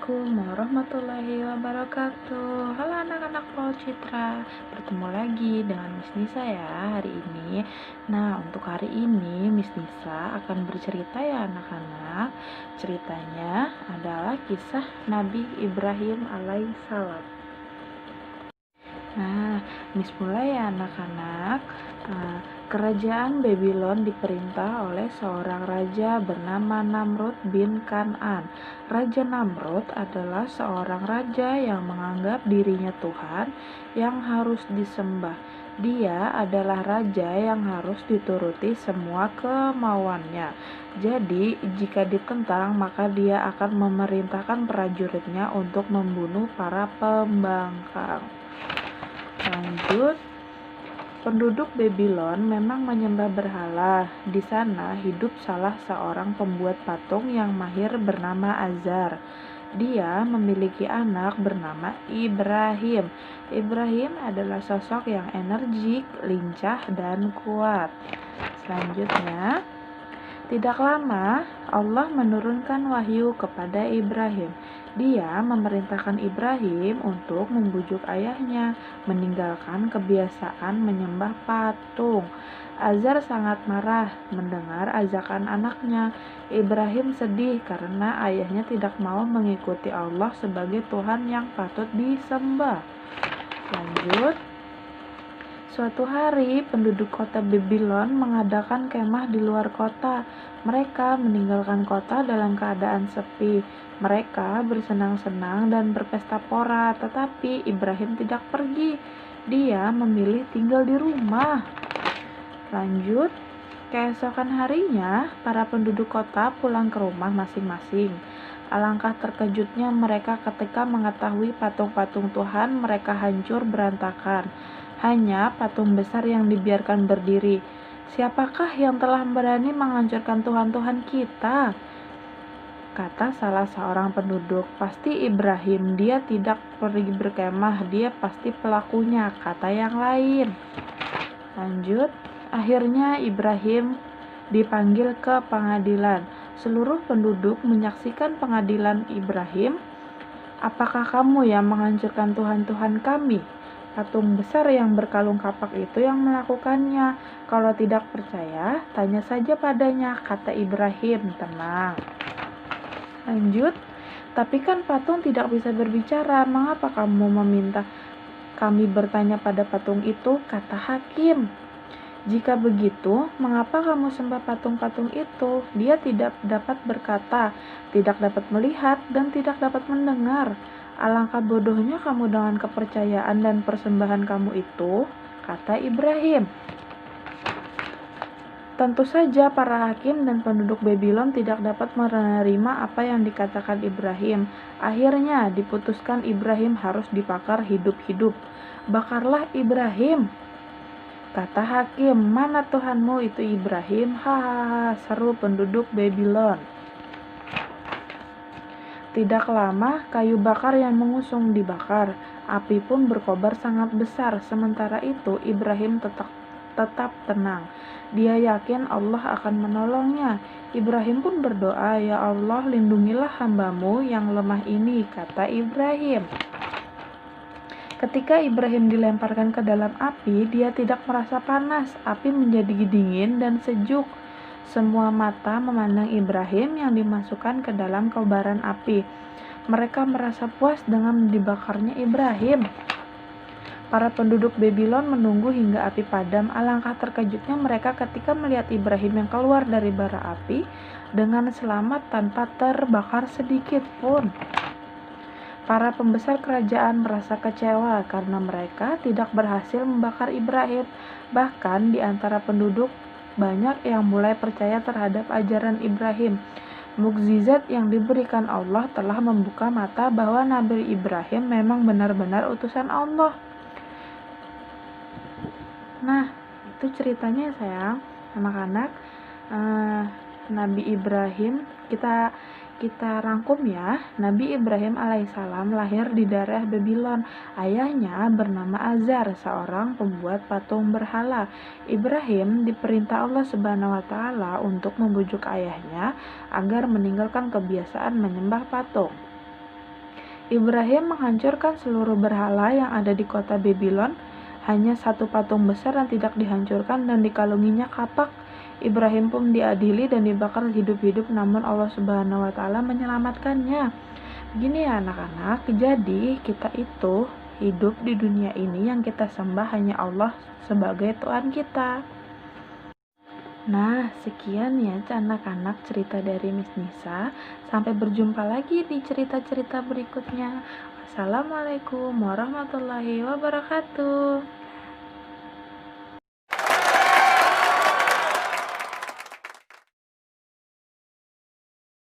Assalamualaikum warahmatullahi wabarakatuh. Halo anak-anak Paul Citra, bertemu lagi dengan Miss Nisa ya hari ini. Nah, untuk hari ini Miss Nisa akan bercerita ya anak-anak. Ceritanya adalah kisah Nabi Ibrahim alaihissalam. Nah, Miss mulai ya anak-anak. Kerajaan Babylon diperintah oleh seorang raja bernama Namrud bin Kan'an. Raja Namrud adalah seorang raja yang menganggap dirinya Tuhan yang harus disembah. Dia adalah raja yang harus dituruti semua kemauannya. Jadi, jika ditentang, maka dia akan memerintahkan prajuritnya untuk membunuh para pembangkang. Lanjut, penduduk Babylon memang menyembah berhala. Di sana hidup salah seorang pembuat patung yang mahir bernama Azar. Dia memiliki anak bernama Ibrahim. Ibrahim adalah sosok yang energik, lincah, dan kuat. Selanjutnya, tidak lama Allah menurunkan wahyu kepada Ibrahim. Dia memerintahkan Ibrahim untuk membujuk ayahnya meninggalkan kebiasaan menyembah patung. Azar sangat marah mendengar ajakan anaknya. Ibrahim sedih karena ayahnya tidak mau mengikuti Allah sebagai Tuhan yang patut disembah. Lanjut. Suatu hari, penduduk kota Babylon mengadakan kemah di luar kota. Mereka meninggalkan kota dalam keadaan sepi. Mereka bersenang-senang dan berpesta pora, tetapi Ibrahim tidak pergi. Dia memilih tinggal di rumah. Lanjut, keesokan harinya, para penduduk kota pulang ke rumah masing-masing. Alangkah terkejutnya mereka ketika mengetahui patung-patung Tuhan mereka hancur berantakan. Hanya patung besar yang dibiarkan berdiri. Siapakah yang telah berani menghancurkan Tuhan-Tuhan kita? Kata salah seorang penduduk. Pasti Ibrahim, dia tidak pergi berkemah, dia pasti pelakunya, kata yang lain. Lanjut, akhirnya Ibrahim dipanggil ke pengadilan. Seluruh penduduk menyaksikan pengadilan Ibrahim. Apakah kamu yang menghancurkan Tuhan-Tuhan kami? Patung besar yang berkalung kapak itu yang melakukannya. Kalau tidak percaya, tanya saja padanya, kata Ibrahim tenang. Lanjut, tapi kan patung tidak bisa berbicara. Mengapa kamu meminta kami bertanya pada patung itu? Kata hakim. Jika begitu, mengapa kamu sembah patung-patung itu? Dia tidak dapat berkata, tidak dapat melihat, dan tidak dapat mendengar. Alangkah bodohnya kamu dengan kepercayaan dan persembahan kamu itu, kata Ibrahim. Tentu saja para hakim dan penduduk Babylon tidak dapat menerima apa yang dikatakan Ibrahim. Akhirnya diputuskan Ibrahim harus dibakar hidup-hidup. Bakarlah Ibrahim, kata hakim. Mana Tuhanmu itu Ibrahim? Hahaha, seru penduduk Babylon. Tidak lama, kayu bakar yang mengusung dibakar. Api pun berkobar sangat besar. Sementara itu, Ibrahim tetap tenang. Dia yakin Allah akan menolongnya. Ibrahim pun berdoa, "Ya Allah, lindungilah hamba-Mu yang lemah ini," kata Ibrahim. Ketika Ibrahim dilemparkan ke dalam api, dia tidak merasa panas. Api menjadi dingin dan sejuk. Semua mata memandang Ibrahim yang dimasukkan ke dalam kobaran api. Mereka merasa puas dengan dibakarnya Ibrahim. Para penduduk Babylon menunggu hingga api padam. Alangkah terkejutnya mereka ketika melihat Ibrahim yang keluar dari bara api dengan selamat tanpa terbakar sedikit pun. Para pembesar kerajaan merasa kecewa karena mereka tidak berhasil membakar Ibrahim. Bahkan di antara penduduk banyak yang mulai percaya terhadap ajaran Ibrahim. Mukjizat yang diberikan Allah telah membuka mata bahwa Nabi Ibrahim memang benar-benar utusan Allah. Nah, itu ceritanya sayang, anak-anak. Nabi Ibrahim kita rangkum ya. Nabi Ibrahim alaihissalam lahir di daerah Babylon. Ayahnya bernama Azar, seorang pembuat patung berhala. Ibrahim diperintah Allah Subhanahu wa taala untuk membujuk ayahnya agar meninggalkan kebiasaan menyembah patung. Ibrahim menghancurkan seluruh berhala yang ada di kota Babylon. Hanya satu patung besar yang tidak dihancurkan dan dikalunginya kapak. Ibrahim pun diadili dan dibakar hidup-hidup, namun Allah Subhanahu wa Ta'ala menyelamatkannya. Begini ya anak-anak, jadi kita itu hidup di dunia ini yang kita sembah hanya Allah sebagai Tuhan kita. Nah, sekian ya anak-anak cerita dari Miss Nisa. Sampai berjumpa lagi di cerita-cerita berikutnya. Wassalamualaikum warahmatullahi wabarakatuh.